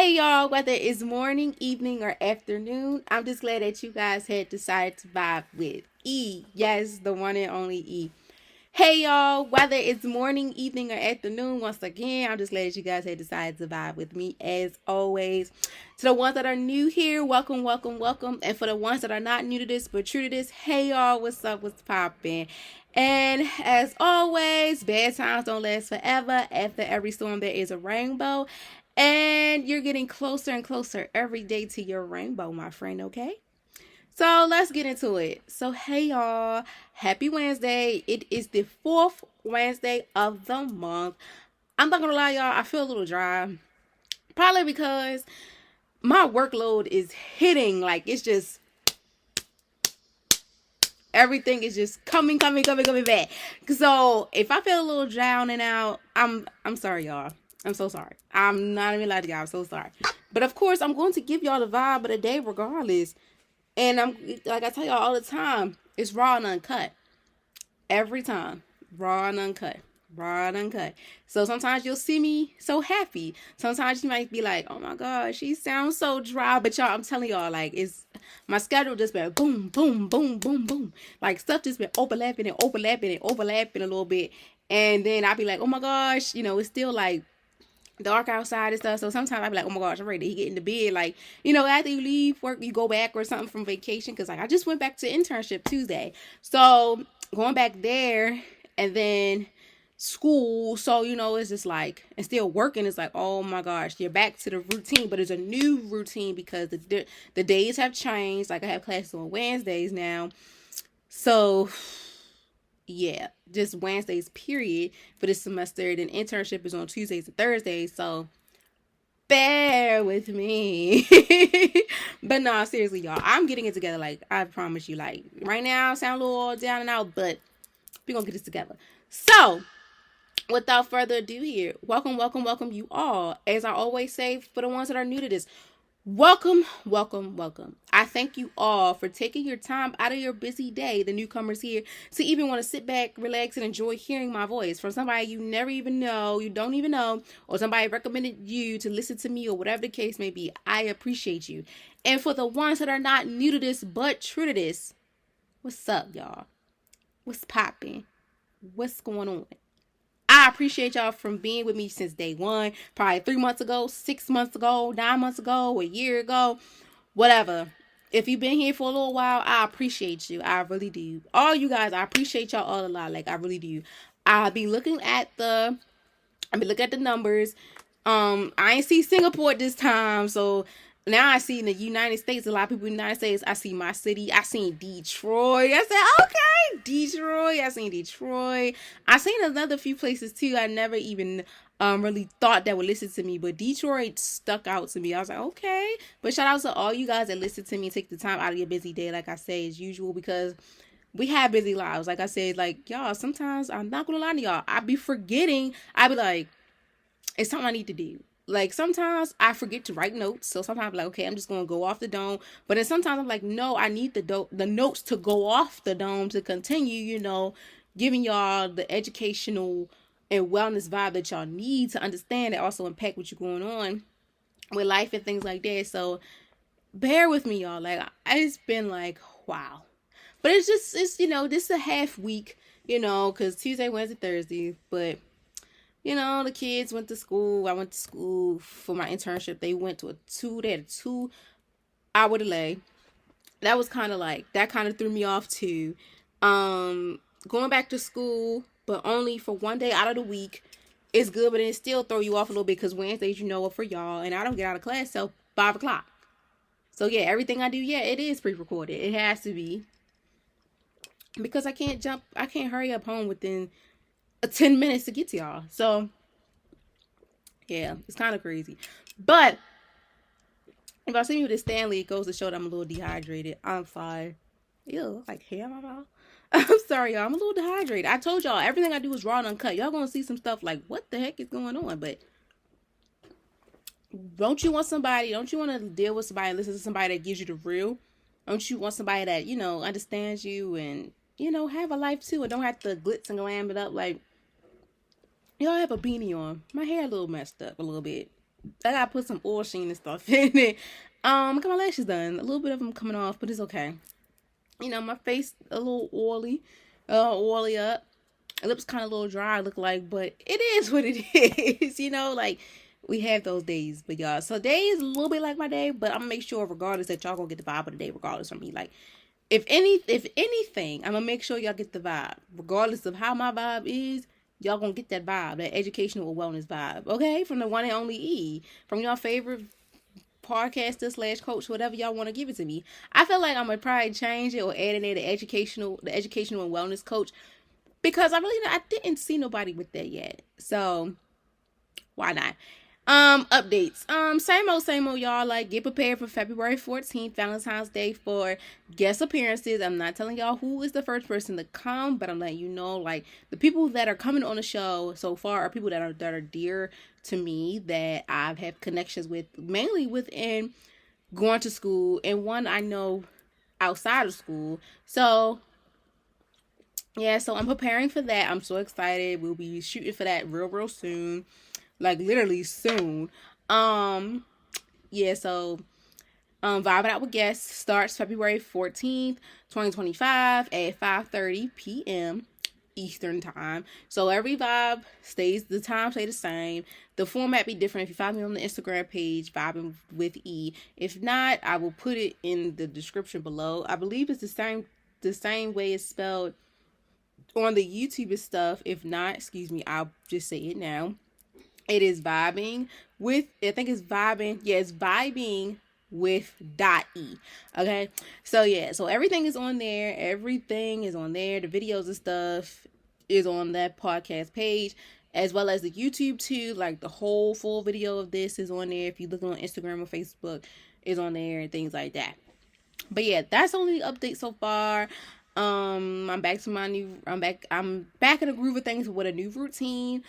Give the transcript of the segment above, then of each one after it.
Hey y'all, whether it's morning, evening, or afternoon, I'm just glad that you guys had decided to vibe with E. Yes, the one and only E. Hey y'all, whether it's morning, evening, or afternoon, once again, I'm just glad that you guys had decided to vibe with me as always. To the ones that are new here, welcome, welcome, welcome. And for the ones that are not new to this but true to this, hey y'all, what's up, what's poppin'? And as always, bad times don't last forever. After every storm, there is a rainbow. And you're getting closer and closer every day to your rainbow, my friend, okay? So let's get into it. So, hey y'all, happy Wednesday. It is the fourth Wednesday of the month. I'm not gonna lie, y'all, I feel a little dry. Probably because my workload is hitting. Like, it's just everything is just coming back. So if I feel a little drowning out, I'm sorry, y'all. I'm so sorry. I'm not even lying to y'all. I'm so sorry. But of course, I'm going to give y'all the vibe of the day regardless. And I'm like I tell y'all all the time, it's raw and uncut. Every time. Raw and uncut. Raw and uncut. So sometimes you'll see me so happy. Sometimes you might be like, oh my gosh, she sounds so dry. But y'all, I'm telling y'all, like, it's my schedule just been boom, boom, boom, boom, boom. Like stuff just been overlapping and overlapping and overlapping a little bit. And then I'll be like, oh my gosh, it's still like dark outside and stuff. So sometimes I be like, oh my gosh, I'm ready to get into bed. Like, after you leave work, you go back or something from vacation. Cause like I just went back to internship Tuesday. So going back there and then school. So, it's just like, and still working. It's like, oh my gosh, you're back to the routine, but it's a new routine because the days have changed. Like I have classes on Wednesdays now. So yeah, just Wednesdays period for this semester. Then internship is on Tuesdays and Thursdays. So bear with me. But no, seriously, y'all, I'm getting it together. Like I promise you, like right now I sound a little down and out, but we're gonna get this together. So without further ado here, welcome you all. As I always say, for the ones that are new to this, welcome. I thank you all for taking your time out of your busy day, the newcomers here, to even want to sit back, relax, and enjoy hearing my voice from somebody you never even know, you don't even know, or somebody recommended you to listen to me, or whatever the case may be. I appreciate you. And for the ones that are not new to this but true to this, what's up, y'all? What's popping? What's going on? I appreciate y'all from being with me since day one, probably 3 months ago, 6 months ago, 9 months ago, a year ago, whatever. If you've been here for a little while, I appreciate you. I really do. All you guys, I appreciate y'all all a lot. Like I really do. I'll be looking at the numbers. I ain't see Singapore this time, so now I see in the United States, a lot of people in the United States. I see my city. I seen Detroit. I said, okay, Detroit. I seen Detroit. I seen another few places too. I never even really thought that would listen to me, but Detroit stuck out to me. I was like, okay. But shout out to all you guys that listen to me and take the time out of your busy day, like I say, as usual, because we have busy lives. Like I said, like y'all, sometimes I'm not gonna lie to y'all, I be forgetting. I be like, it's something I need to do. Like sometimes I forget to write notes, so sometimes I'm like, okay, I'm just gonna go off the dome. But then sometimes I'm like, no, I need the notes to go off the dome to continue, giving y'all the educational and wellness vibe that y'all need to understand that also impact what you're going on with life and things like that. So bear with me, y'all. Like it's been like wow, but it's this is a half week, because Tuesday, Wednesday, Thursday, but. The kids went to school. I went to school for my internship. They had a 2-hour delay. That was that kind of threw me off too. Going back to school, but only for one day out of the week is good, but it still throw you off a little bit because Wednesdays, are for y'all, and I don't get out of class till 5 o'clock. So yeah, everything I do, it is pre-recorded. It has to be. Because I can't hurry up home within 10 minutes to get to y'all. So yeah, it's kind of crazy. But if I see me with this Stanley, it goes to show that I'm a little dehydrated. I'm sorry. Ew, like hair in my mouth. I'm sorry, y'all. I'm a little dehydrated. I told y'all everything I do is raw and uncut. Y'all gonna see some stuff like, what the heck is going on? But don't you want to deal with somebody and listen to somebody that gives you the real? Don't you want somebody that, understands you and, have a life too and don't have to glitz and glam it up like, y'all have a beanie on. My hair a little messed up a little bit. I gotta put some oil sheen and stuff in it. Got my lashes done. A little bit of them coming off, but it's okay. You know, my face a little oily up. Lips kind of a little dry, look like, but it is what it is. You know, like we have those days, but y'all. So day is a little bit like my day, but I'm gonna make sure, regardless, that y'all gonna get the vibe of the day, regardless from me. Like, if anything, I'm gonna make sure y'all get the vibe, regardless of how my vibe is. Y'all gonna get that vibe, that educational wellness vibe, okay? From the one and only E, from your favorite podcaster / coach, whatever y'all want to give it to me. I feel like I'm gonna probably change it or add in there the educational and wellness coach, because I didn't see nobody with that yet. So why not? Updates. Same old, y'all. Like, get prepared for February 14th, Valentine's Day, for guest appearances. I'm not telling y'all who is the first person to come, but I'm letting you know, like, the people that are coming on the show so far are people that are dear to me, that I've had connections with, mainly within going to school, and one I know outside of school. So yeah, so I'm preparing for that. I'm so excited. We'll be shooting for that real soon. Like, literally soon. Yeah, so Vibing Out with Guests starts February 14th, 2025 at 5:30 p.m. Eastern time. So every vibe the time stay the same. The format be different. If you follow me on the Instagram page, Vibing with E. If not, I will put it in the description below. I believe it's the same way it's spelled on the YouTube and stuff. If not, excuse me, I'll just say it now. It is vibing with, I think it's vibing. Yeah, it's vibing with .e. Okay. So yeah, so everything is on there. Everything is on there. The videos and stuff is on that podcast page, as well as the YouTube too. Like, the whole full video of this is on there. If you look on Instagram or Facebook, is on there and things like that. But yeah, that's only the update so far. I'm back in the groove of things with a new routine.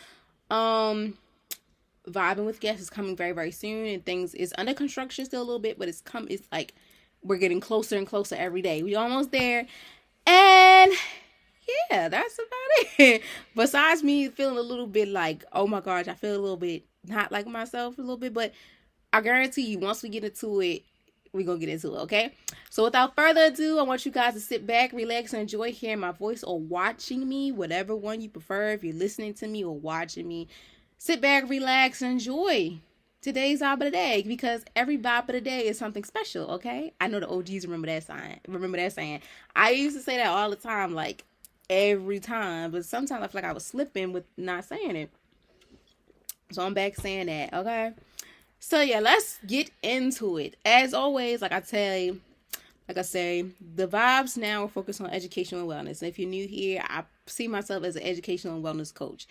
Vibing with Guests is coming very soon, and things is under construction still a little bit, but it's like we're getting closer and closer every day. We almost there. And yeah, that's about it. Besides me feeling a little bit like, oh my gosh, I feel a little bit not like myself a little bit, but I guarantee you, once we get into it, we're gonna get into it, okay? So without further ado, I want you guys to sit back, relax, and enjoy hearing my voice, or watching me, whatever one you prefer. If you're listening to me or watching me, sit back, relax, and enjoy today's vibe of the day, because every vibe of the day is something special, okay? I know the OGs remember that saying. I used to say that all the time, like every time, but sometimes I feel like I was slipping with not saying it. So I'm back saying that, okay? So yeah, let's get into it. As always, like I say, the vibes now are focused on educational and wellness. And if you're new here, I see myself as an educational and wellness coach.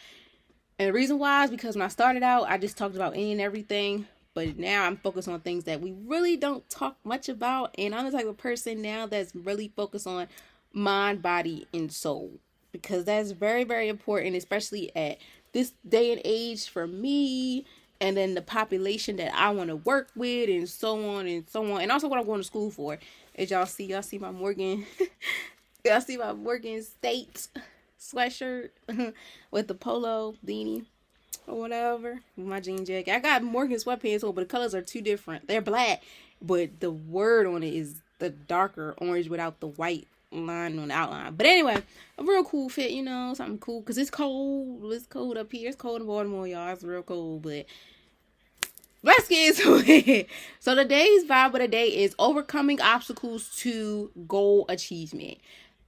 And the reason why is because when I started out, I just talked about any and everything. But now I'm focused on things that we really don't talk much about. And I'm the type of person now that's really focused on mind, body, and soul. Because that's very important, especially at this day and age for me. And then the population that I want to work with, and so on and so on. And also what I'm going to school for. As y'all see my Morgan, y'all see my Morgan State sweatshirt with the polo beanie or whatever. With my jean jacket. I got Morgan sweatpants on, but the colors are too different. They're black, but the word on it is the darker orange without the white line on the outline. But anyway, a real cool fit, you know, something cool. Because it's cold. It's cold up here. It's cold in Baltimore, y'all. It's real cold, but let's get into it. So today's vibe of the day is overcoming obstacles to goal achievement.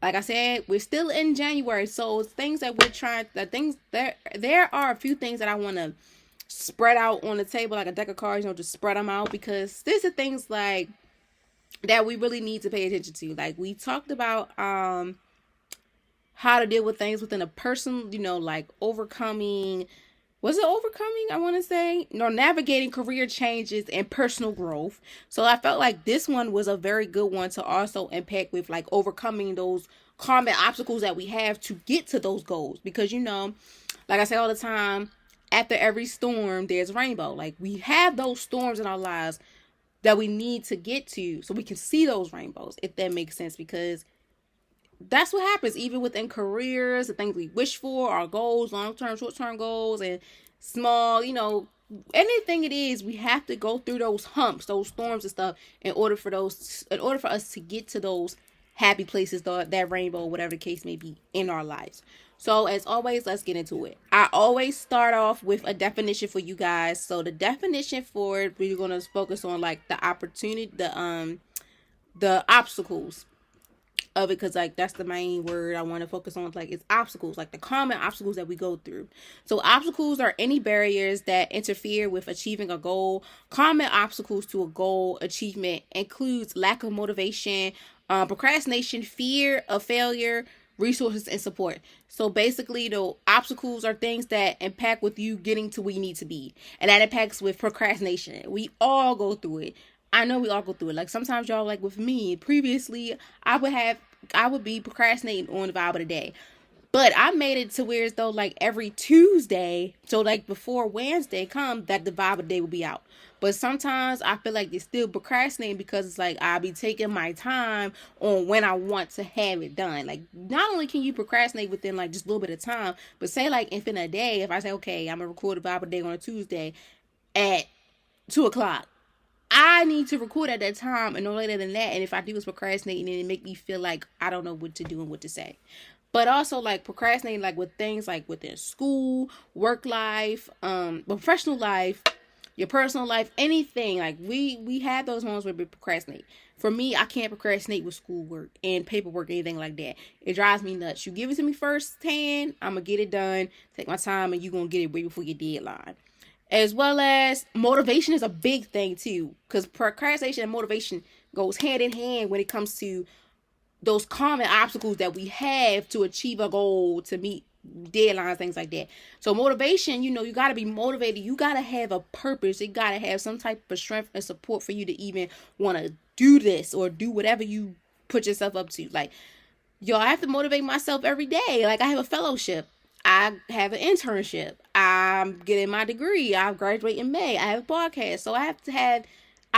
Like I said, we're still in January, so it's things that we're trying. There are a few things that I want to spread out on the table, like a deck of cards. You know, just spread them out, because these are things like that we really need to pay attention to. Like, we talked about how to deal with things within a person. You know, like overcoming. Was it overcoming? I want to say, navigating career changes and personal growth. So I felt like this one was a very good one to also impact with, like, overcoming those common obstacles that we have to get to those goals. Because, you know, like I say all the time, after every storm, there's a rainbow. Like, we have those storms in our lives that we need to get to so we can see those rainbows, if that makes sense. Because that's what happens even within careers, the things we wish for, our goals, long-term, short-term goals, and small, you know, anything it is, we have to go through those humps, those storms and stuff in order for us to get to those happy places, that rainbow, whatever the case may be in our lives. So as always, let's get into it. I always start off with a definition for you guys. So the definition for it, we're going to focus on like the opportunity, the obstacles of it, because like that's the main word I want to focus on. Like, it's obstacles, like the common obstacles that we go through. So obstacles are any barriers that interfere with achieving a goal. Common obstacles to a goal achievement includes lack of motivation, procrastination, fear of failure, resources, and support. So basically, the obstacles are things that impact with you getting to where you need to be, and that impacts with procrastination. We all go through it. I know we all go through it. Like, sometimes y'all, like with me, previously, I would be procrastinating on the vibe of the day. But I made it to where as though like every Tuesday, so like before Wednesday come, that the vibe of the day will be out. But sometimes I feel like it's still procrastinating because it's like I'll be taking my time on when I want to have it done. Like, not only can you procrastinate within like just a little bit of time, but say like within a day, if I say, okay, I'm going to record the vibe of the day on a Tuesday at 2:00. I need to record at that time and no later than that. And if I do is procrastinating, then it make me feel like I don't know what to do and what to say. But also like procrastinating like with things like within school, work life, professional life, your personal life, anything. Like we have those moments where we procrastinate. For me, I can't procrastinate with schoolwork and paperwork, anything like that. It drives me nuts. You give it to me firsthand, I'm going to get it done, take my time, and you're going to get it way before your deadline. As well as motivation is a big thing too, because procrastination and motivation goes hand in hand when it comes to those common obstacles that we have to achieve a goal, to meet deadlines, things like that. So motivation, you got to be motivated. You got to have a purpose. You got to have some type of strength and support for you to even want to do this or do whatever you put yourself up to. Like, I have to motivate myself every day. Like, I have a fellowship. I have an internship. I'm getting my degree. I graduate in May. I have a podcast. So I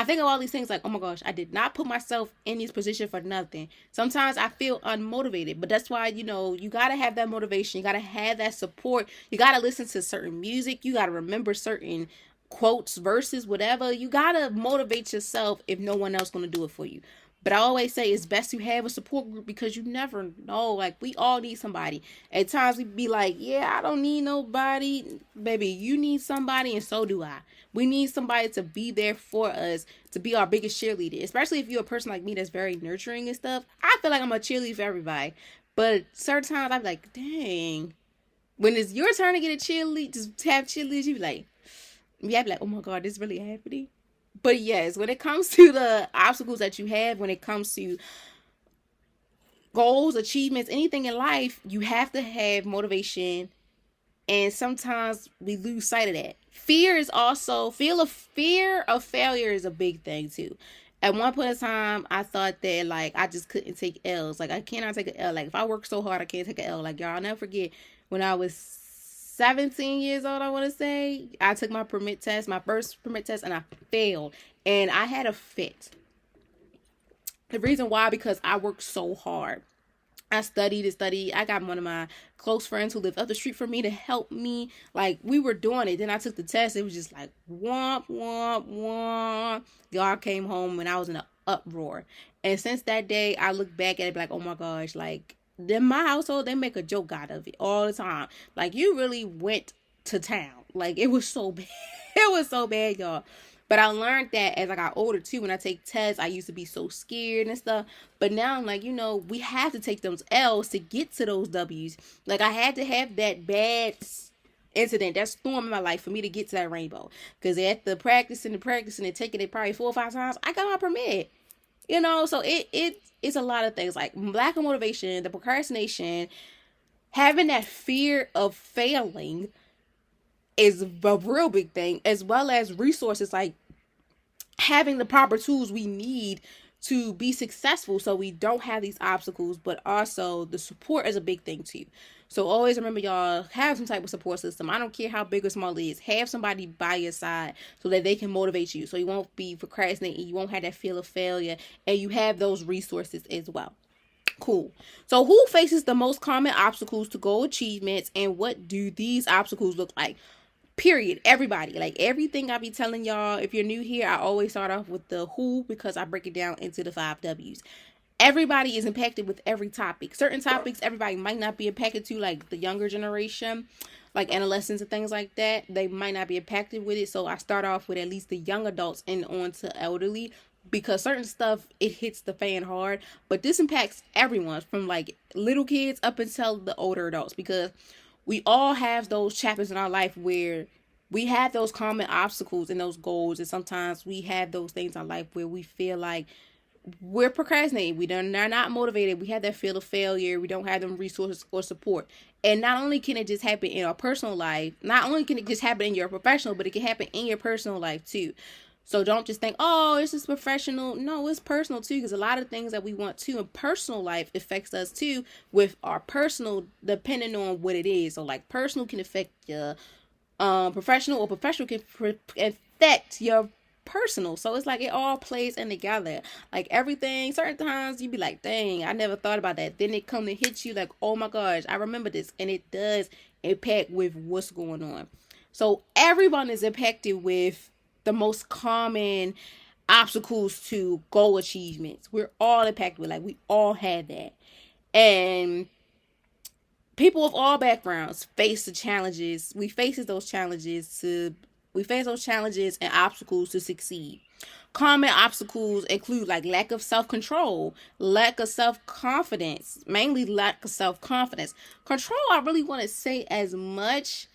think of all these things like, oh my gosh, I did not put myself in this position for nothing. Sometimes I feel unmotivated, but that's why, you got to have that motivation. You got to have that support. You got to listen to certain music. You got to remember certain quotes, verses, whatever. You got to motivate yourself if no one else going to do it for you. But I always say it's best to have a support group because you never know. Like, we all need somebody. At times we be like, yeah, I don't need nobody. Baby, you need somebody, and so do I. We need somebody to be there for us, to be our biggest cheerleader. Especially if you're a person like me that's very nurturing and stuff. I feel like I'm a cheerleader for everybody. But certain times I'm like, dang. When it's your turn to get a cheerleader, just have cheerleaders, you be like, oh my God, this is really happening. But yes, when it comes to the obstacles that you have, when it comes to goals, achievements, anything in life, you have to have motivation. And sometimes we lose sight of that. Fear of failure is a big thing too. At one point in time, I thought that like I just couldn't take L's. Like, I cannot take an L. Like, if I work so hard, I can't take an L. Like, y'all, I'll never forget when I was 17 years old, I want to say, I took my first permit test, and I failed. And I had a fit. The reason why, because I worked so hard. I studied and studied. I got one of my close friends who lived up the street from me to help me. Like, we were doing it. Then I took the test. It was just like, womp, womp, womp. Y'all came home and I was in an uproar. And since that day, I look back at it like, oh my gosh, like, in my household, they make a joke out of it all the time. Like, you really went to town. Like, it was so bad. It was so bad, y'all. But I learned that as I got older, too. When I take tests, I used to be so scared and stuff. But now I'm like, we have to take those L's to get to those W's. Like, I had to have that bad incident, that storm in my life for me to get to that rainbow. Because after practicing and taking it probably 4 or 5 times, I got my permit. So it's a lot of things, like lack of motivation, the procrastination, having that fear of failing is a real big thing, as well as resources, like having the proper tools we need to be successful so we don't have these obstacles. But also the support is a big thing too. So always remember, y'all, have some type of support system. I don't care how big or small it is. Have somebody by your side so that they can motivate you, so you won't be procrastinating, you won't have that feel of failure, and you have those resources as well. Cool. So who faces the most common obstacles to goal achievements, and what do these obstacles look like? Period. Everybody. Like everything I be telling y'all, if you're new here, I always start off with the who because I break it down into the 5 W's. Everybody is impacted with every topic. Certain topics everybody might not be impacted to, like the younger generation, like adolescents and things like that. They might not be impacted with it. So I start off with at least the young adults and on to elderly, because certain stuff it hits the fan hard. But this impacts everyone from like little kids up until the older adults, because we all have those chapters in our life where we have those common obstacles and those goals, and sometimes we have those things in our life where we feel like we're procrastinating. We're not motivated. We have that feel of failure. We don't have them resources or support. And not only can it just happen in our personal life, not only can it just happen in your professional, but it can happen in your personal life too. So don't just think, oh, it's just professional. No, it's personal too, because a lot of things that we want to in personal life affects us too with our personal, depending on what it is. So like personal can affect your professional, or professional can affect your personal. So it's like it all plays in together. Like everything, certain times you be like, dang, I never thought about that. Then it come to hit you like, oh my gosh, I remember this. And it does impact with what's going on. So everyone is impacted with the most common obstacles to goal achievements. We're all impacted with, like, we all had that. And people of all backgrounds face the challenges. We face those challenges and obstacles to succeed. Common obstacles include like lack of self-control, lack of self-confidence, mainly lack of self-confidence. Control, I really want to say as much,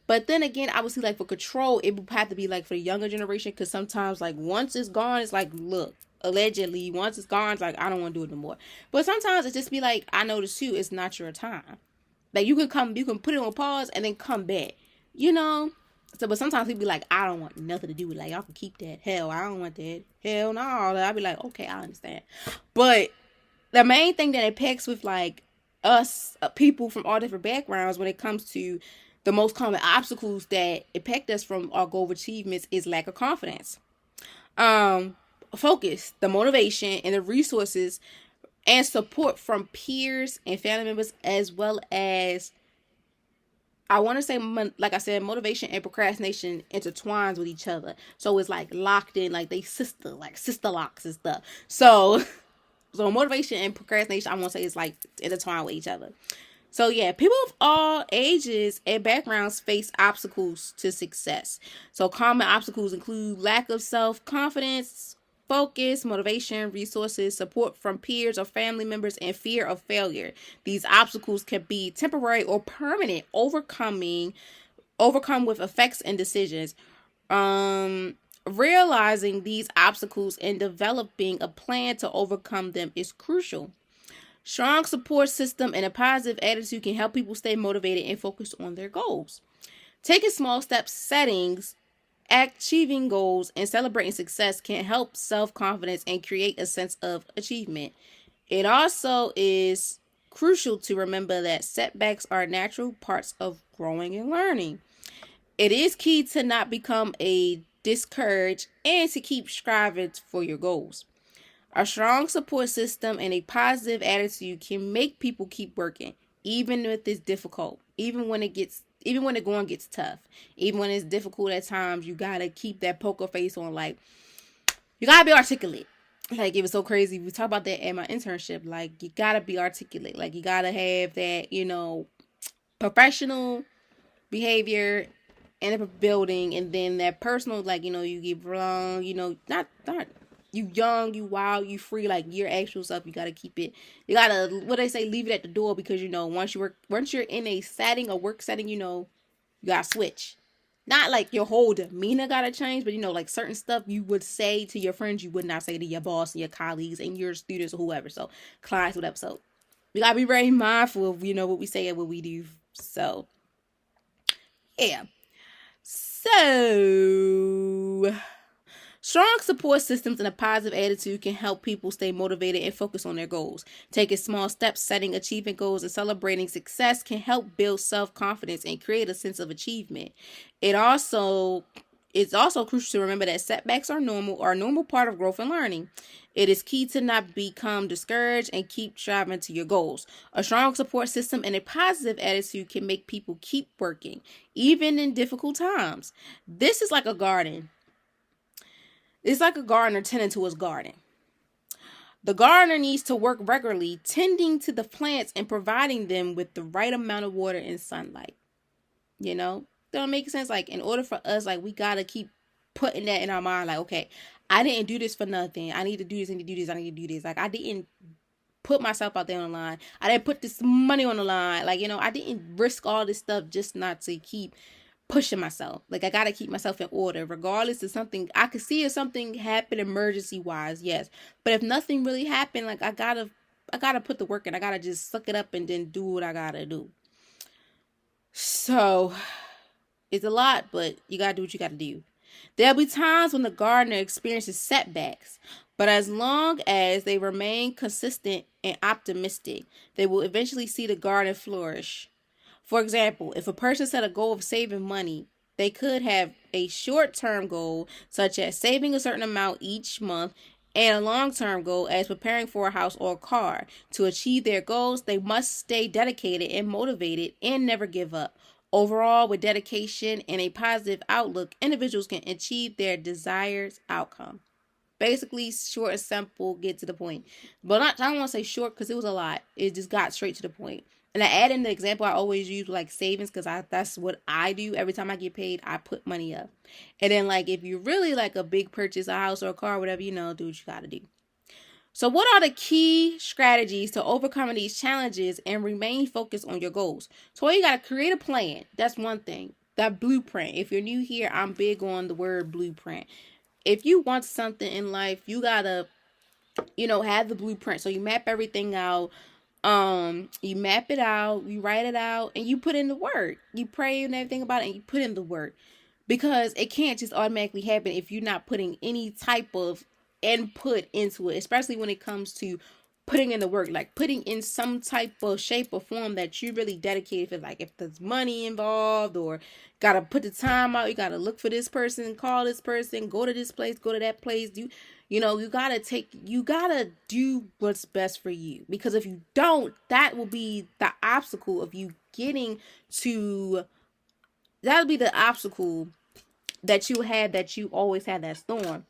but then again, I would see like for control, it would have to be like for the younger generation, because sometimes like once it's gone, it's like, look, allegedly, once it's gone, it's like, I don't want to do it no more. But sometimes it just be like, I notice too, it's not your time. Like you can put it on pause and then come back, you know? So, but sometimes people be like, I don't want nothing to do with it. Like, y'all can keep that. Hell, I don't want that. Hell no. I'll be like, okay, I understand. But the main thing that impacts with like us, people from all different backgrounds, when it comes to the most common obstacles that impact us from our goal achievements, is lack of confidence. Focus, the motivation and the resources and support from peers and family members, as well as, I want to say, like I said, motivation and procrastination intertwines with each other. So it's like locked in, like they sister locks and stuff. So motivation and procrastination, I want to say, is like intertwined with each other. So yeah, people of all ages and backgrounds face obstacles to success. So common obstacles include lack of self-confidence, focus, motivation, resources, support from peers or family members, and fear of failure. These obstacles can be temporary or permanent, overcome with effects and decisions. Realizing these obstacles and developing a plan to overcome them is crucial. Strong support system and a positive attitude can help people stay motivated and focused on their goals. Taking small steps, settings, achieving goals, and celebrating success can help self-confidence and create a sense of achievement. It also is crucial to remember that setbacks are natural parts of growing and learning. It is key to not become discouraged and to keep striving for your goals. A strong support system and a positive attitude can make people keep working, even if it's difficult, even when the going gets tough, even when it's difficult at times. You gotta keep that poker face on. Like, you gotta be articulate. Like, it was so crazy. We talked about that at my internship. Like, you gotta be articulate. Like, you gotta have that, professional behavior in a building, and then that personal, like, you get wrong, not you young, you wild, you free, like your actual self. You gotta keep it. You gotta, what they say, leave it at the door, because once you're in a work setting, you gotta switch. Not like your whole demeanor gotta change, but like certain stuff you would say to your friends, you would not say to your boss and your colleagues and your students or whoever. So clients, whatever. So we gotta be very mindful of what we say and what we do. So yeah. So strong support systems and a positive attitude can help people stay motivated and focus on their goals. Taking small steps, setting achievement goals, and celebrating success can help build self-confidence and create a sense of achievement. It also It's also crucial to remember that setbacks are a normal part of growth and learning. It is key to not become discouraged and keep striving to your goals. A strong support system and a positive attitude can make people keep working, even in difficult times. This is like a garden. It's like a gardener tending to his garden. The gardener needs to work regularly, tending to the plants and providing them with the right amount of water and sunlight. You know, don't make sense. Like, in order for us, like, we gotta keep putting that in our mind. Like, okay, I didn't do this for nothing. I need to do this. I need to do this. I need to do this. Like, I didn't put myself out there on the line. I didn't put this money on the line. Like, I didn't risk all this stuff just not to keep pushing myself. Like, I gotta keep myself in order, regardless of something. I could see if something happened emergency wise, yes. But if nothing really happened, like, I gotta put the work in. I gotta just suck it up and then do what I gotta do. So it's a lot, but you gotta do what you gotta do. There'll be times when the gardener experiences setbacks, but as long as they remain consistent and optimistic, they will eventually see the garden flourish. For example, if a person set a goal of saving money, they could have a short-term goal, such as saving a certain amount each month, and a long-term goal as preparing for a house or a car. To achieve their goals, they must stay dedicated and motivated and never give up. Overall, with dedication and a positive outlook, individuals can achieve their desired outcome. Basically, short and simple, get to the point. But I don't want to say short because it was a lot. It just got straight to the point. And I add in the example I always use, like, savings, because that's what I do. Every time I get paid, I put money up. And then, like, if you really like a big purchase, a house or a car, whatever, do what you got to do. So what are the key strategies to overcoming these challenges and remain focused on your goals? So you got to create a plan. That's one thing. That blueprint. If you're new here, I'm big on the word blueprint. If you want something in life, you got to, have the blueprint. So you map everything out. You map it out, you write it out, and you put in the work. You pray and everything about it, and you put in the work. Because it can't just automatically happen if you're not putting any type of input into it, especially when it comes to putting in the work, like putting in some type of shape or form that you really dedicated for. Like, if there's money involved, or gotta put the time out, you gotta look for this person, call this person, go to this place, go to that place, you gotta do what's best for you. Because if you don't, that will be the obstacle of you getting to, that'll be the obstacle that you had, that you always had that storm.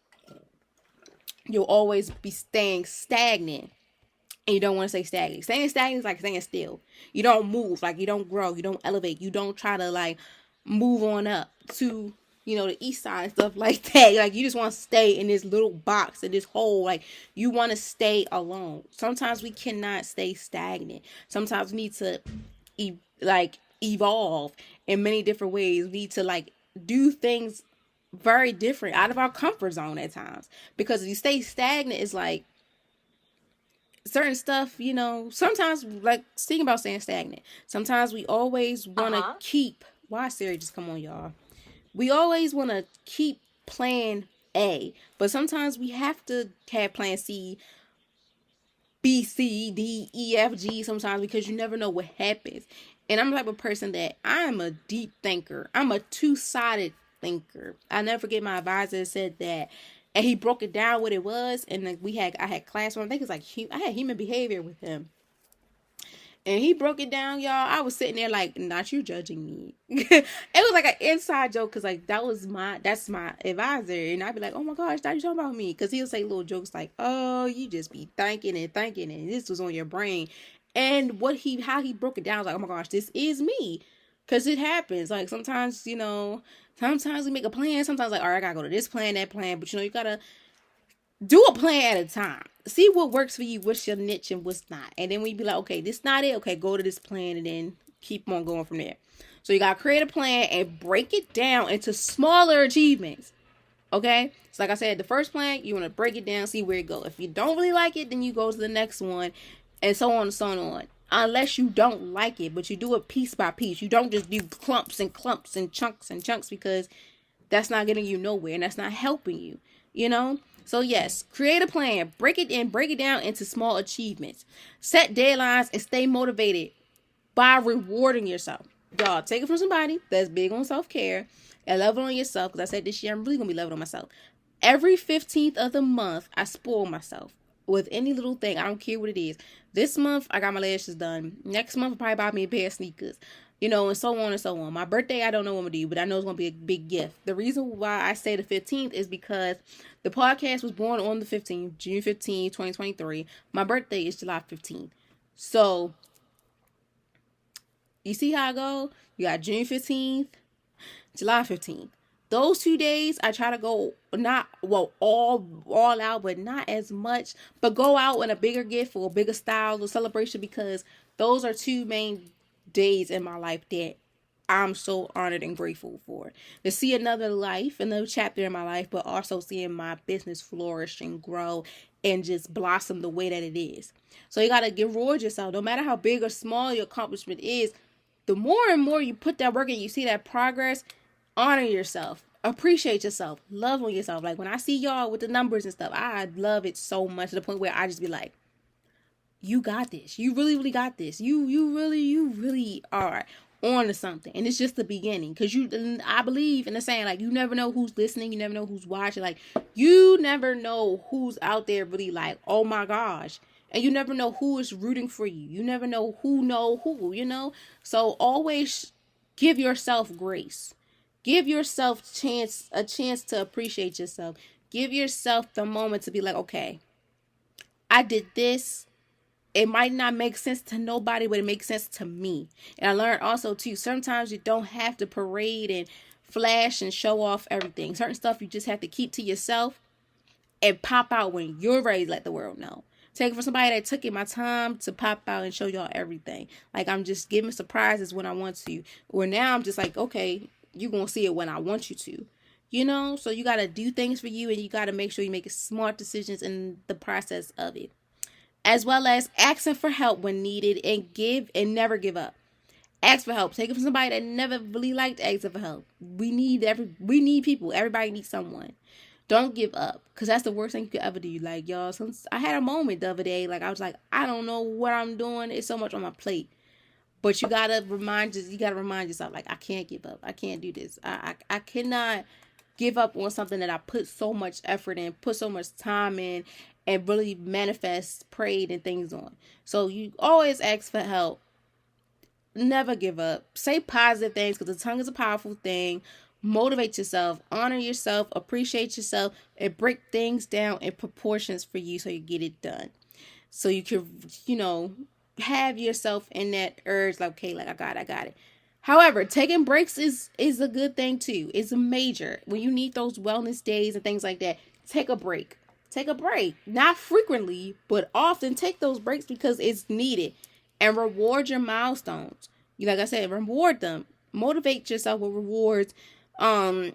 You'll always be staying stagnant. And you don't want to stay stagnant. Staying stagnant is like staying still. You don't move, like you don't grow, you don't elevate, you don't try to like move on up to, the east side and stuff like that. Like, you just want to stay in this little box, in this hole. Like, you want to stay alone. Sometimes we cannot stay stagnant. Sometimes we need to evolve in many different ways. We need to like do things very different out of our comfort zone at times. Because if you stay stagnant, it's like certain stuff, sometimes, like, speaking about staying stagnant, sometimes we always want to keep, why Siri just come on, y'all? We always want to keep plan A, but sometimes we have to have plan C, B, C, D, E, F, G sometimes, because you never know what happens. And I'm the type of person that I'm a deep thinker. I'm a two-sided thinker. I never forget my advisor said that, and he broke it down what it was. And like I had class one. I think it's like I had human behavior with him, and he broke it down, y'all. I was sitting there like, not you judging me. It was like an inside joke, because like that's my advisor, and I'd be like, oh my gosh, thought you talking about me? Because he'll say little jokes like, oh, you just be thinking, and this was on your brain. And how he broke it down, I was like, oh my gosh, this is me. Because it happens. Like, sometimes, sometimes we make a plan. Sometimes, like, all right, I gotta go to this plan, that plan. But, you gotta do a plan at a time. See what works for you, what's your niche and what's not. And then we be like, okay, this not it. Okay, go to this plan, and then keep on going from there. So you gotta create a plan and break it down into smaller achievements. Okay? So like I said, the first plan, you want to break it down, see where it goes. If you don't really like it, then you go to the next one, and so on and so on. Unless you don't like it, but you do it piece by piece. You don't just do clumps and chunks, because that's not getting you nowhere, and that's not helping you, So yes, create a plan, break it down into small achievements. Set deadlines and stay motivated by rewarding yourself. Y'all, take it from somebody that's big on self-care. And love on yourself, because I said this year I'm really going to be loving on myself. Every 15th of the month, I spoil myself with any little thing. I don't care what it is. This month, I got my lashes done. Next month, I'll probably buy me a pair of sneakers. And so on and so on. My birthday, I don't know what I'm going to do, but I know it's going to be a big gift. The reason why I say the 15th is because the podcast was born on the 15th, June 15th, 2023. My birthday is July 15th. So, you see how I go? You got June 15th, July 15th. Those 2 days, I try to go all out, but not as much. But go out in a bigger gift or a bigger style or celebration, because those are 2 main days in my life that I'm so honored and grateful for. To see another life, another chapter in my life, but also seeing my business flourish and grow and just blossom the way that it is. So you got to reward yourself. No matter how big or small your accomplishment is, the more and more you put that work in, you see that progress, honor yourself. Appreciate yourself. Love on yourself. Like when I see y'all with the numbers and stuff, I love it so much to the point where I just be like, you got this. You really, really got this. You really are on to something. And it's just the beginning. Because I believe in the saying, like, you never know who's listening. You never know who's watching. Like, you never know who's out there really like, oh my gosh. And you never know who is rooting for you. You never know who. So always give yourself grace. Give yourself a chance to appreciate yourself. Give yourself the moment to be like, okay, I did this. It might not make sense to nobody, but it makes sense to me. And I learned also, too, sometimes you don't have to parade and flash and show off everything. Certain stuff you just have to keep to yourself and pop out when you're ready to let the world know. Take it from somebody that took my time to pop out and show y'all everything. Like, I'm just giving surprises when I want to. Or now I'm just like, okay, you're going to see it when I want you to. So you got to do things for you, and you got to make sure you make smart decisions in the process of it. As well as asking for help when needed, and never give up. Ask for help. Take it from somebody that never really liked asking for help. We need people. Everybody needs someone. Don't give up, because that's the worst thing you could ever do. Like, y'all, I had a moment the other day. Like, I was like, I don't know what I'm doing. It's so much on my plate. But you gotta remind yourself, like, I can't give up. I can't do this. I cannot give up on something that I put so much effort in, put so much time in, and really manifest, prayed, and things on. So you always ask for help. Never give up. Say positive things, because the tongue is a powerful thing. Motivate yourself. Honor yourself. Appreciate yourself. And break things down in proportions for you so you get it done. So you can, have yourself in that urge, like, okay, like, I got it. However, taking breaks is a good thing too. It's a major. When you need those wellness days and things like that, take a break. Take a break. Not frequently, but often take those breaks because it's needed. And reward your milestones. Like I said, reward them. Motivate yourself with rewards.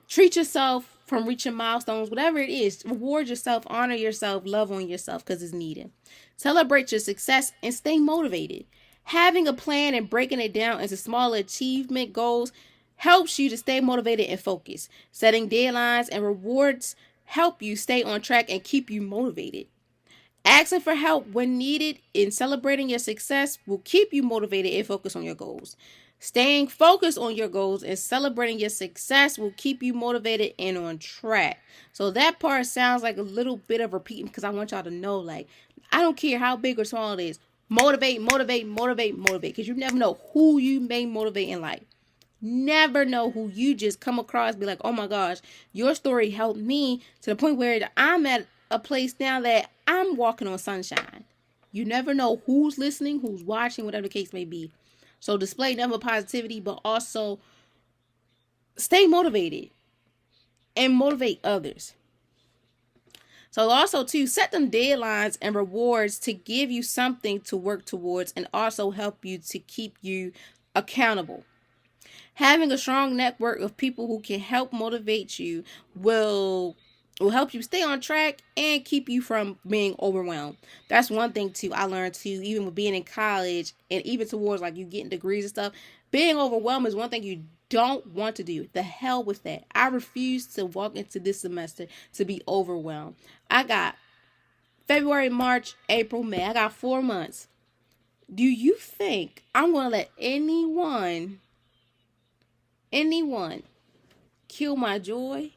Treat yourself from reaching milestones, whatever it is. Reward yourself, honor yourself, love on yourself because it's needed. Celebrate your success and stay motivated. Having a plan and breaking it down into smaller achievement goals helps you to stay motivated and focused. Setting deadlines and rewards help you stay on track and keep you motivated. Asking for help when needed and celebrating your success will keep you motivated and focused on your goals. Staying focused on your goals and celebrating your success will keep you motivated and on track. So that part sounds like a little bit of repeating, because I want y'all to know, like, I don't care how big or small it is. Motivate. Because you never know who you may motivate in life. Never know who you just come across, be like, oh my gosh, your story helped me to the point where I'm at a place now that I'm walking on sunshine. You never know who's listening, who's watching, whatever the case may be. So display number positivity, but also stay motivated and motivate others. So also too, set them deadlines and rewards to give you something to work towards and also help you to keep you accountable. Having a strong network of people who can help motivate you will help you stay on track and keep you from being overwhelmed. That's one thing too I learned too, even with being in college and even towards like you getting degrees and stuff. Being overwhelmed is one thing you don't want to do. The hell with that. I refuse to walk into this semester to be overwhelmed. I got February, March, April, May. I got 4 months. Do you think I'm going to let anyone kill my joy,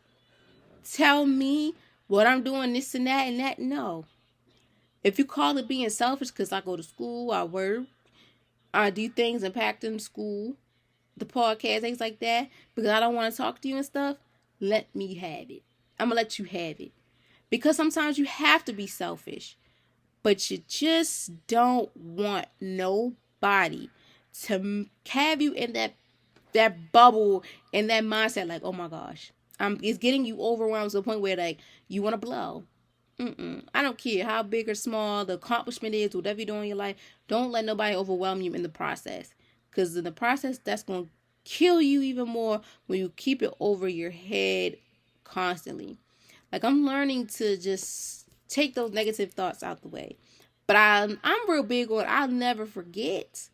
tell me what I'm doing, this and that. No. If you call it being selfish, because I go to school, I work, I do things impacting school, the podcast, things like that, because I don't want to talk to you and stuff, let me have it. I'm going to let you have it. Because sometimes you have to be selfish, but you just don't want nobody to have you in that bubble and that mindset like, oh my gosh, it's getting you overwhelmed to the point where like you want to blow. I don't care how big or small the accomplishment is, whatever you're doing in your life. Don't let nobody overwhelm you in the process. Because in the process, that's going to kill you even more when you keep it over your head constantly. Like, I'm learning to just take those negative thoughts out the way. But I'm real big on I'll never forget.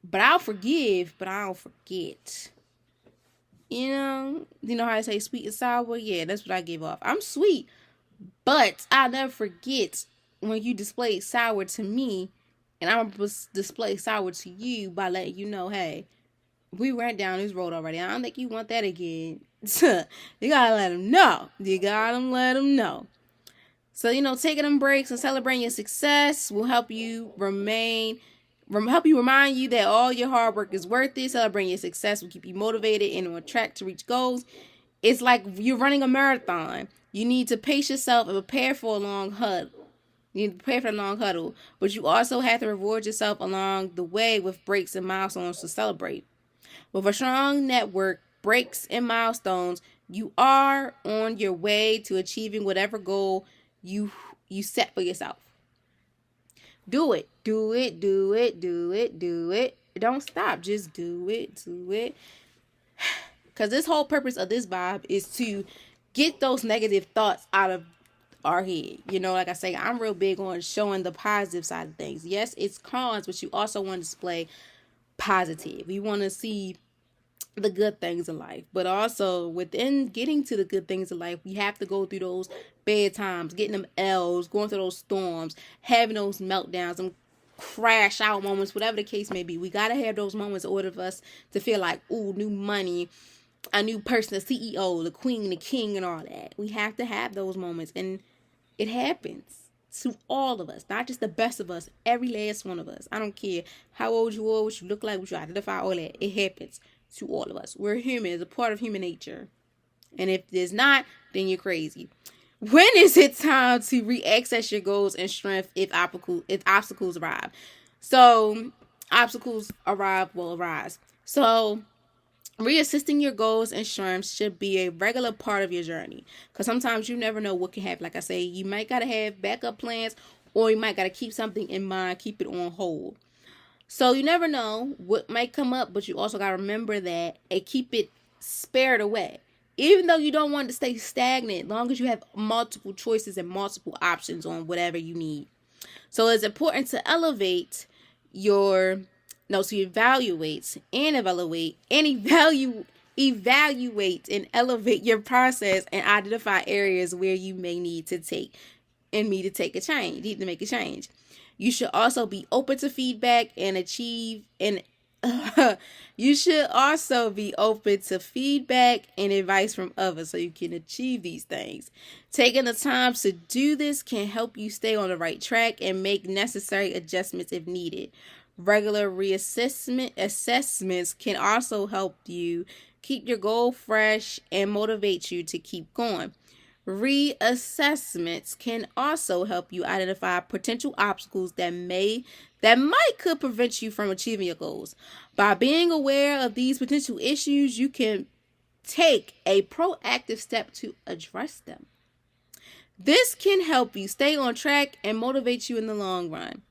But I'll forgive, but I don't forget. You know how I say sweet and sour? Yeah, that's what I give off. I'm sweet. But I'll never forget when you displayed sour to me, and I'm going to display sour to you by letting you know, hey, we went down this road already. I don't think you want that again. You got to let them know. You got to let them know. So, taking them breaks and celebrating your success will help you remind you that all your hard work is worth it. Celebrating your success will keep you motivated and on track to reach goals. It's like you're running a marathon. You need to pace yourself and prepare for a long huddle. But you also have to reward yourself along the way with breaks and milestones to celebrate. With a strong network, breaks and milestones, you are on your way to achieving whatever goal you set for yourself. Do it. Do it. Do it. Do it. Do it. Don't stop. Just do it. Do it. Because this whole purpose of this vibe is to get those negative thoughts out of our head. Like I say, I'm real big on showing the positive side of things. Yes, it's cons, but you also want to display positive. You want to see the good things in life. But also, within getting to the good things in life, we have to go through those bad times, getting them L's, going through those storms, having those meltdowns, them crash out moments, whatever the case may be. We got to have those moments in order for us to feel like, ooh, new money, a new person, the CEO, the queen, the king, and all that. We have to have those moments, and it happens to all of us, not just the best of us, every last one of us. I don't care how old you are, what you look like, what you identify, all that. It happens to all of us. We're human. It's a part of human nature. And if there's not, then you're crazy. When is it time to reaccess your goals and strength if obstacles arrive? So, obstacles will arise. So, reassessing your goals and strengths should be a regular part of your journey. Because sometimes you never know what can happen. Like I say, you might got to have backup plans, or you might got to keep something in mind, keep it on hold. So you never know what might come up, but you also got to remember that and keep it spared away. Even though you don't want to stay stagnant, as long as you have multiple choices and multiple options on whatever you need. So it's important to evaluate and elevate your process and identify areas where you may need to make a change. You should also be open to feedback and advice from others so you can achieve these things. Taking the time to do this can help you stay on the right track and make necessary adjustments if needed. Regular assessments can also help you keep your goal fresh and motivate you to keep going. Reassessments can also help you identify potential obstacles that could prevent you from achieving your goals. By being aware of these potential issues, you can take a proactive step to address them. This can help you stay on track and motivate you in the long run.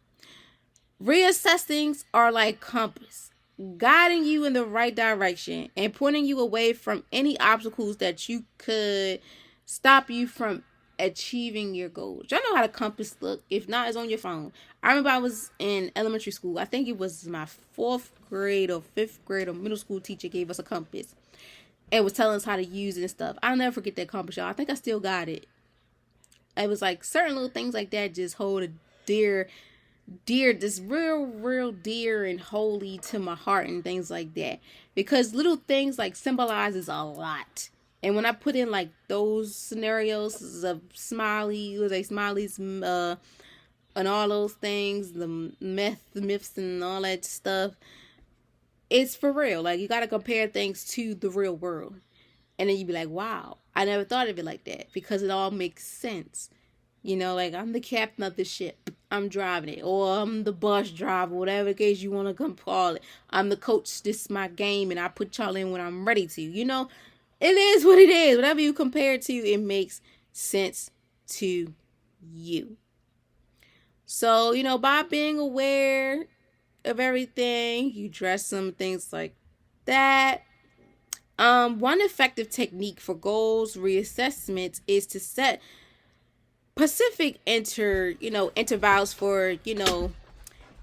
Reassessings are like compass, guiding you in the right direction and pointing you away from any obstacles that you could stop you from achieving your goals. Y'all know how the compass look. If not, it's on your phone. I remember I was in elementary school. I think it was my 4th grade or 5th grade or middle school teacher gave us a compass and was telling us how to use it and stuff. I'll never forget that compass, y'all. I think I still got it. It was like certain little things like that just hold a dear dear, this real dear and holy to my heart and things like that. Because little things like symbolizes a lot. And when I put in like those scenarios of smileys, and all those things, the myths, and all that stuff, it's for real. Like, you got to compare things to the real world. And then you be like, wow, I never thought of it like that, because it all makes sense. You know, like, I'm the captain of the ship. I'm driving it. Or I'm the bus driver, whatever case you want to call it. I'm the coach. This is my game, and I put y'all in when I'm ready to. You know, it is what it is. Whatever you compare it to, it makes sense to you. So, you know, by being aware of everything, you dress some things like that. One effective technique for goals reassessment is to set specific intervals for,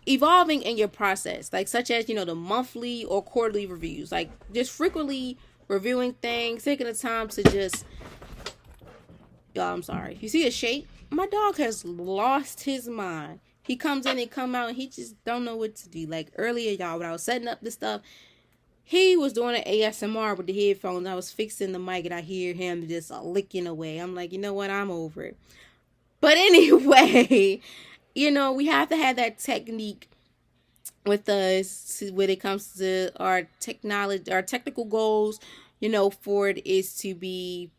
evolving in your process, like such as, the monthly or quarterly reviews, like just frequently reviewing things, taking the time to just, y'all, I'm sorry. You see a shake? My dog has lost his mind. He comes in and come out and he just don't know what to do. Like earlier, y'all, when I was setting up this stuff, he was doing an ASMR with the headphones. I was fixing the mic and I hear him just licking away. I'm like, you know what? I'm over it. But anyway, we have to have that technique with us when it comes to our technical goals, for it is to be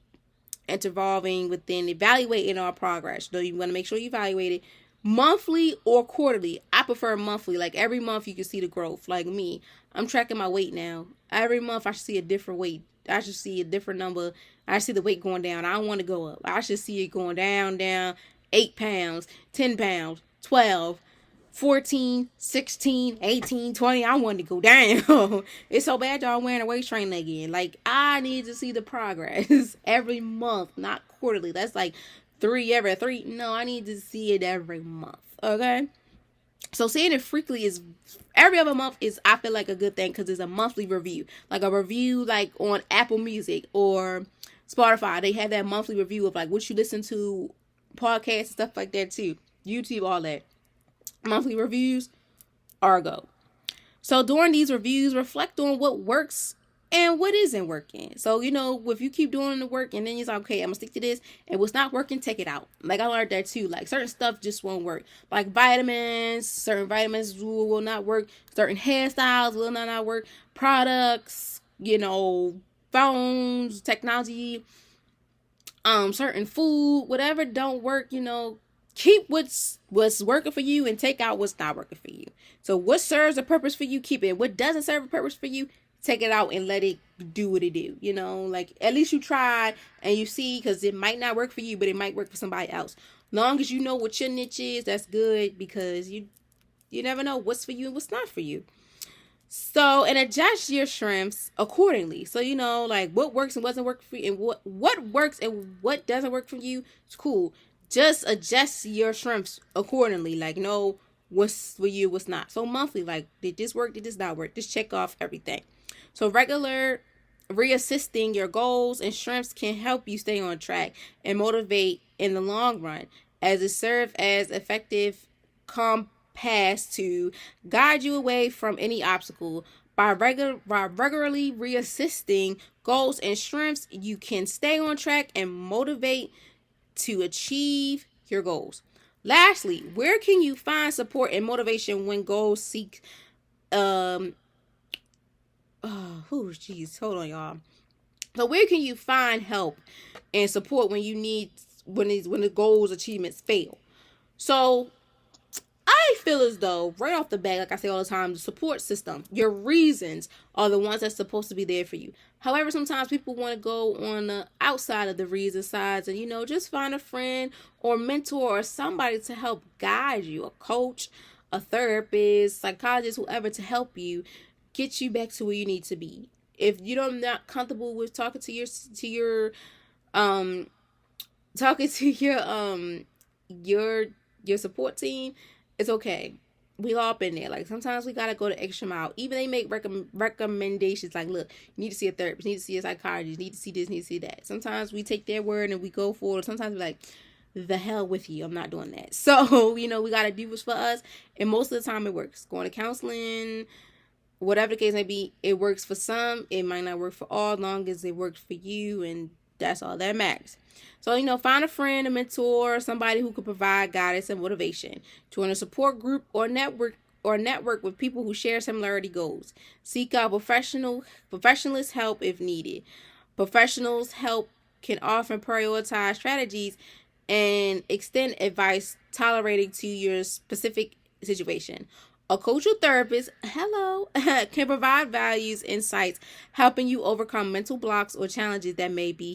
intervolving within evaluating our progress. So you want to make sure you evaluate it monthly or quarterly. I prefer monthly. Like every month you can see the growth. Like me, I'm tracking my weight now. Every month I should see a different weight. I should see a different number. I see the weight going down. I don't want to go up. I should see it going down, 8 pounds, 10 pounds, 12, 14, 16, 18, 20. I want to go down. It's so bad y'all wearing a waist trainer again. Like, I need to see the progress every month, not quarterly. That's like 3 every 3. No, I need to see it every month. Okay? So seeing it frequently is every other month is, I feel like, a good thing, because it's a monthly review. Like a review like on Apple Music or Spotify. They have that monthly review of like what you listen to, podcasts and stuff like that too. YouTube, all that. Monthly reviews are a go. So during these reviews, reflect on what works and what isn't working. So, if you keep doing the work and then you're like, okay, I'm gonna stick to this, and what's not working, take it out. Like, I learned that too. Like, certain stuff just won't work. Like certain vitamins will not work. Certain hairstyles will not work. Products, phones, technology, certain food, whatever don't work, keep what's working for you and take out what's not working for you. So what serves a purpose for you, keep it. What doesn't serve a purpose for you, take it out and let it do what it do. Like, at least you tried and you see, because it might not work for you, but it might work for somebody else. Long as you know what your niche is, that's good, because you never know what's for you and what's not for you. So, and adjust your shrimps accordingly. So, like what works and doesn't work for you, and what works and what doesn't work for you, it's cool. Just adjust your shrimps accordingly. Like, know what's for you, what's not. So monthly, like, did this work? Did this not work? Just check off everything. So regular reassessing your goals and shrimps can help you stay on track and motivate in the long run, as it serves as effective compass to guide you away from any obstacle. By regularly reassessing goals and shrimps, you can stay on track and motivate to achieve your goals. Lastly, where can you find support and motivation when goals seek hold on, y'all. So where can you find help and support when the goals achievements fail? So I feel as though right off the bat, like I say all the time, the support system, your reasons are the ones that's supposed to be there for you. However, sometimes people want to go on the outside of the reason sides and, just find a friend or mentor or somebody to help guide you, a coach, a therapist, psychologist, whoever, to help you get you back to where you need to be. If you're not comfortable with talking to your support team, it's okay. We all been there. Like, sometimes we gotta go the extra mile. Even they make recommendations like, look, you need to see a therapist, you need to see a psychologist, you need to see this, you need to see that. Sometimes we take their word and we go forward. Sometimes we're like, the hell with you. I'm not doing that. So, we got to do what's for us. And most of the time it works. Going to counseling, whatever the case may be, it works for some. It might not work for all, long as it works for you. And that's all that matters. So, find a friend, a mentor, somebody who can provide guidance and motivation. Join a support group or network with people who share similarity goals. Seek out professionalist help if needed. Professionals help can often prioritize strategies and extend advice tolerating to your specific situation. A coach or therapist, can provide values, insights, helping you overcome mental blocks or challenges that may be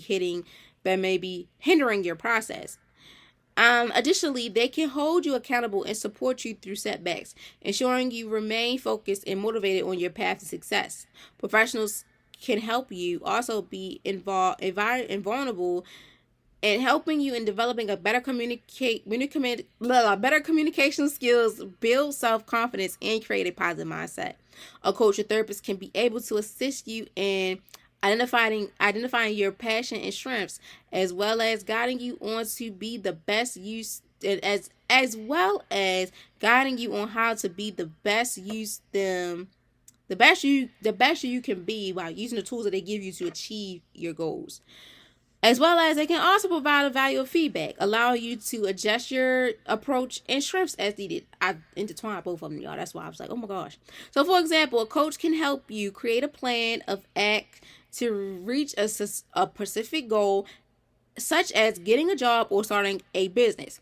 hindering your process. Additionally, they can hold you accountable and support you through setbacks, ensuring you remain focused and motivated on your path to success. Professionals can help you also be invulnerable and helping you in developing a better communication skills, build self-confidence, and create a positive mindset. A coach or therapist can be able to assist you in identifying your passion and strengths, as well as guiding you on to be the best use, as well as guiding you on how to be the best you can be while using the tools that they give you to achieve your goals. As well as they can also provide a value of feedback, allowing you to adjust your approach and strengths as needed. I intertwined both of them, y'all. That's why I was like, oh my gosh. So, for example, a coach can help you create a plan of act to reach a specific goal, such as getting a job or starting a business.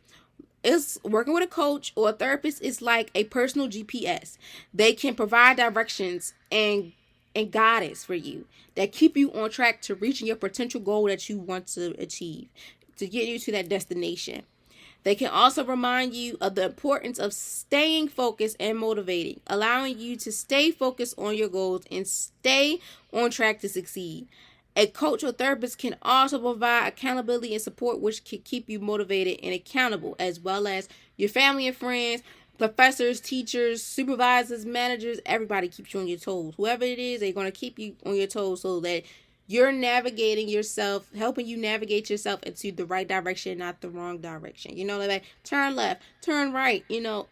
It's working with a coach or a therapist is like a personal GPS. They can provide directions and guidance for you that keep you on track to reaching your potential goal that you want to achieve, to get you to that destination. They can also remind you of the importance of staying focused and motivating, allowing you to stay focused on your goals and stay on track to succeed. A coach or therapist can also provide accountability and support, which can keep you motivated and accountable, as well as your family and friends, professors, teachers, supervisors, managers. Everybody keeps you on your toes. Whoever it is, they're going to keep you on your toes so that you're navigating yourself, helping you navigate yourself into the right direction, not the wrong direction. Like turn left, turn right.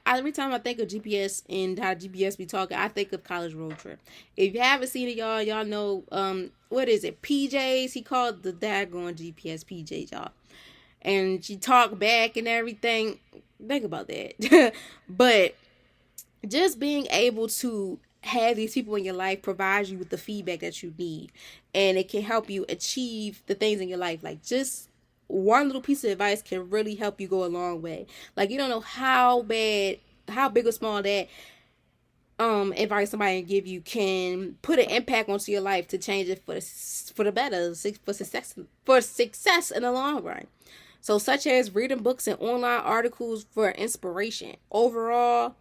Every time I think of GPS and how GPS be talking, I think of College Road Trip. If you haven't seen it, y'all know, what is it? PJs. He called the daggone GPS PJs, y'all. And she talked back and everything. Think about that. But just being able to have these people in your life provides you with the feedback that you need, and it can help you achieve the things in your life. Like, just one little piece of advice can really help you go a long way. Like, you don't know how big or small that advice somebody can give you can put an impact onto your life to change it for the better, for success in the long run. So, such as reading books and online articles for inspiration. Overall,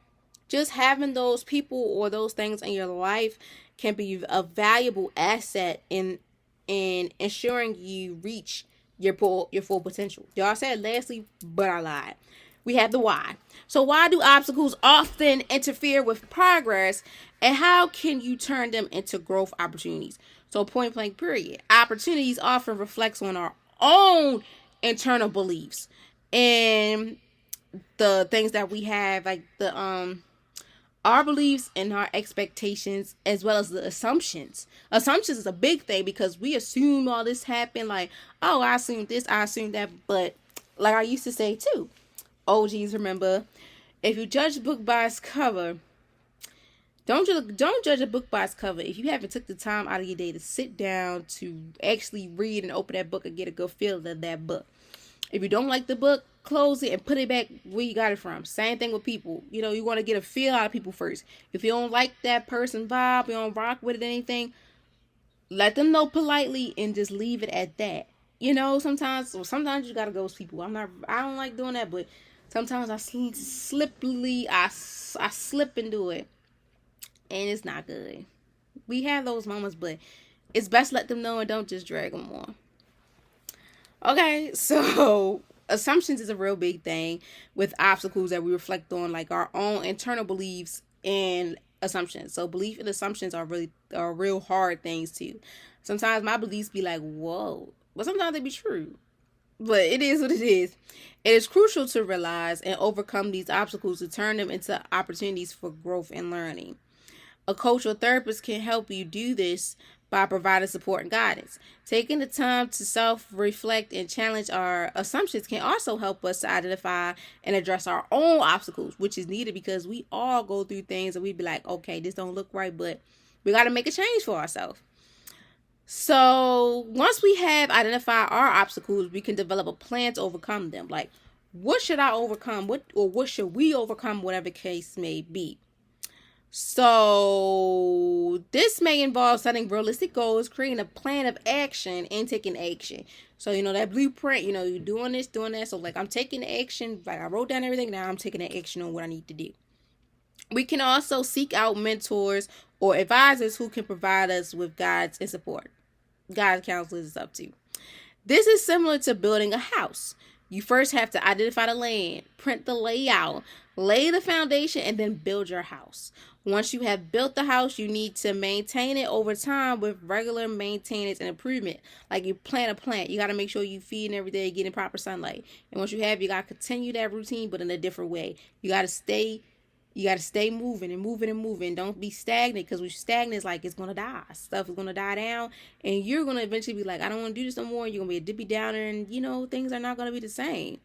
just having those people or those things in your life can be a valuable asset in ensuring you reach your full potential. Y'all said lastly, but I lied. We have the why. So, why do obstacles often interfere with progress, and how can you turn them into growth opportunities? So, point blank period. Opportunities often reflects on our own internal beliefs and the things that we have, like our beliefs and our expectations, as well as the assumptions. Assumptions is a big thing because we assume all this happened. Like, oh, I assumed this, I assumed that. But like I used to say too, OGs, remember, if you judge a book by its cover, don't judge a book by its cover. If you haven't took the time out of your day to sit down to actually read and open that book and get a good feel of that book. If you don't like the book, close it and put it back where you got it from. Same thing with people. You want to get a feel out of people first. If you don't like that person vibe, you don't rock with it, anything, let them know politely and just leave it at that. Sometimes you gotta go with people. I don't like doing that, but sometimes I slip and do it, and it's not good. We have those moments, but it's best to let them know and don't just drag them on. Okay, so assumptions is a real big thing with obstacles that we reflect on, like our own internal beliefs and assumptions. So belief and assumptions are real hard things too. Sometimes my beliefs be like, whoa, but sometimes they be true. But it is what it is. It is crucial to realize and overcome these obstacles to turn them into opportunities for growth and learning. A coach or therapist can help you do this by providing support and guidance. Taking the time to self reflect and challenge our assumptions can also help us to identify and address our own obstacles, which is needed because we all go through things and we be like, okay, this don't look right, but we got to make a change for ourselves. So once we have identified our obstacles, we can develop a plan to overcome them. Like, what should I overcome? What should we overcome? Whatever case may be. So this may involve setting realistic goals, creating a plan of action, and taking action. So that blueprint, you're doing this, doing that. So like I'm taking action, like I wrote down everything. Now I'm taking action on what I need to do. We can also seek out mentors or advisors who can provide us with guides and support. Guidance counselors is up to. This is similar to building a house. You first have to identify the land, print the layout, lay the foundation, and then build your house. Once you have built the house, you need to maintain it over time with regular maintenance and improvement. Like you plant a plant, you got to make sure you feeding every day, getting proper sunlight. And once you have, you got to continue that routine, but in a different way. You got to stay moving and moving and moving. Don't be stagnant, because when you're stagnant, it's like it's going to die. Stuff is going to die down, and you're going to eventually be like, I don't want to do this no more. You're going to be a dippy downer, and things are not going to be the same.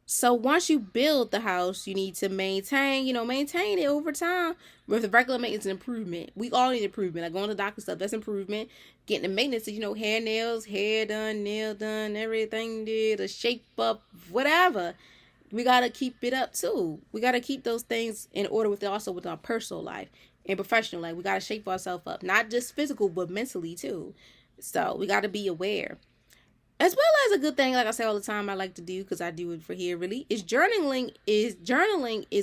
So once you build the house, you need to maintain it over time with regular maintenance and improvement. We all need improvement. Like going to the doctor stuff, that's improvement. Getting the maintenance, hair, nails, hair done, nail done, everything did, a shape up, whatever. We got to keep it up too. We got to keep those things in order with our personal life and professional life. We got to shape ourselves up, not just physical, but mentally too. So we got to be aware. As well as a good thing, like I say all the time, I like to do, because I do it for here really, is journaling is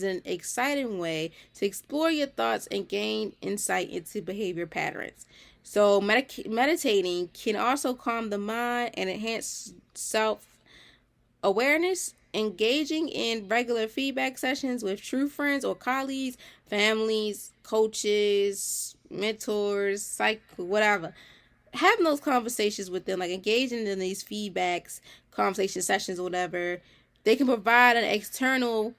an exciting way to explore your thoughts and gain insight into behavior patterns. So meditating can also calm the mind and enhance self-awareness. Engaging in regular feedback sessions with true friends or colleagues, families, coaches, mentors, whatever. Having those conversations with them, like engaging in these feedbacks, conversation sessions or whatever, they can provide an external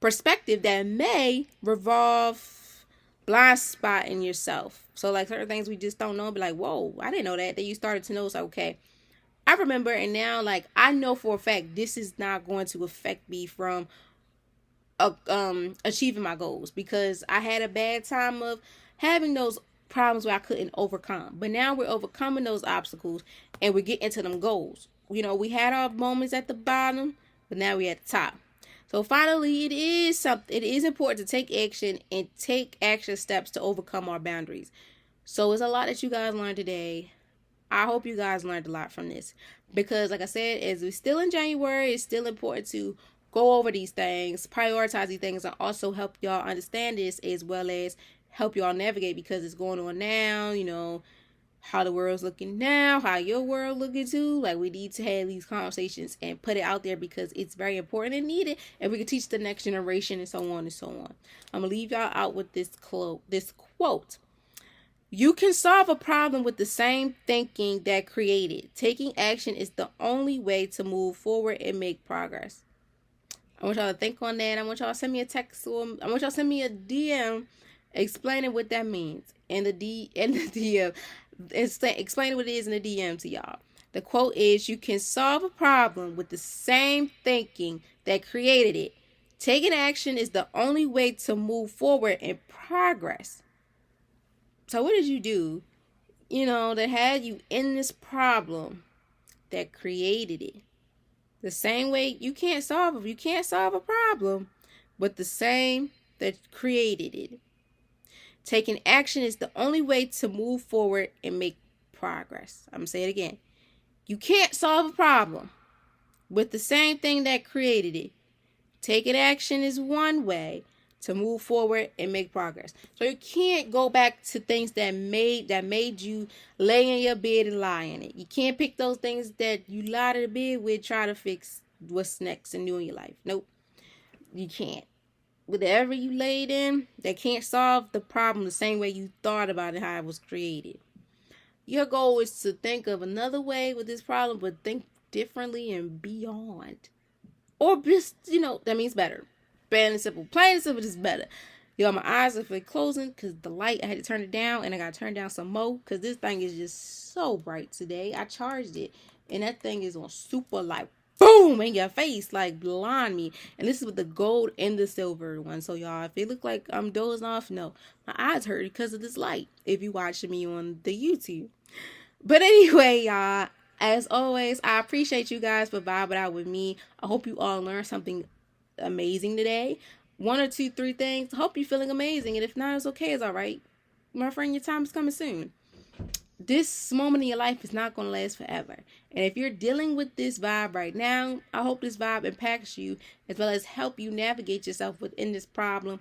perspective that may revolve blind spot in yourself. So like certain things we just don't know, be like, whoa, I didn't know that. Then you started to know, it's like, okay, I remember, and now like I know for a fact this is not going to affect me from achieving my goals, because I had a bad time of having those problems where I couldn't overcome. But now we're overcoming those obstacles and we're getting to them goals. We had our moments at the bottom, but now we're at the top. So finally, it is important to take action and take action steps to overcome our boundaries. So it's a lot that you guys learned today. I hope you guys learned a lot from this, because like I said, as we're still in January, it's still important to go over these things, prioritize these things, and also help y'all understand this, as well as help y'all navigate, because it's going on now, how the world's looking now, how your world looking too. Like, we need to have these conversations and put it out there, because it's very important and needed, and we can teach the next generation, and so on and so on. I'm gonna leave y'all out with this quote. You can solve a problem with the same thinking that created. Taking action is the only way to move forward and make progress. I want y'all to think on that. I want y'all to send me a text, or I want y'all to send me a DM explaining what that means. And the DM, explaining what it is in the DM to y'all. The quote is, you can solve a problem with the same thinking that created it. Taking action is the only way to move forward and progress. So what did you do, that had you in this problem that created it? The same way you can't solve a problem, but the same that created it. Taking action is the only way to move forward and make progress. I'm going to say it again. You can't solve a problem with the same thing that created it. Taking action is one way to move forward and make progress. So you can't go back to things that made you lay in your bed and lie in it. You can't pick those things that you lie to the bed with, try to fix what's next and new in your life. Nope, you can't. Whatever you laid in, that can't solve the problem the same way you thought about it, how it was created. Your goal is to think of another way with this problem, but think differently and beyond. Or just, that means better. Plain and simple. Plain and simple, just better. Yo, my eyes are for closing because the light, I had to turn it down, and I got to turn down some more because this thing is just so bright today. I charged it, and that thing is on super light. Boom in your face, like blind me. And this is with the gold and the silver one. So y'all, if it look like I'm dozing off, no, my eyes hurt because of this light. If you watching me on the YouTube. But anyway, y'all, as always, I appreciate you guys for vibing out with me. I hope you all learned something amazing today. 1 or 2, 3 things. I hope you're feeling amazing. And if not, it's okay. It's all right. My friend, your time is coming soon. This moment in your life is not going to last forever. And if you're dealing with this vibe right now, I hope this vibe impacts you as well as help you navigate yourself within this problem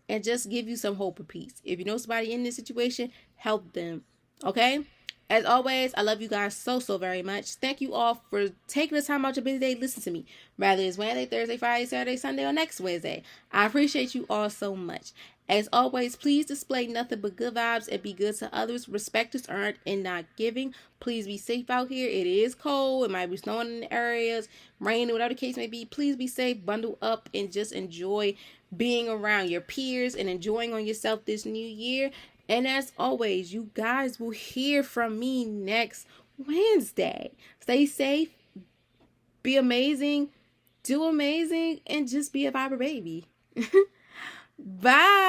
and just give you some hope or peace. If you know somebody in this situation, help them. Okay? As always, I love you guys so, so very much. Thank you all for taking the time out your busy day to listen to me. Whether it's Wednesday, Thursday, Friday, Saturday, Sunday, or next Wednesday. I appreciate you all so much. As always, please display nothing but good vibes and be good to others. Respect is earned and not giving. Please be safe out here. It is cold. It might be snowing in the areas, rain, whatever the case may be. Please be safe, bundle up, and just enjoy being around your peers and enjoying on yourself this new year. And as always, you guys will hear from me next Wednesday. Stay safe, be amazing, do amazing, and just be a viber baby. Bye.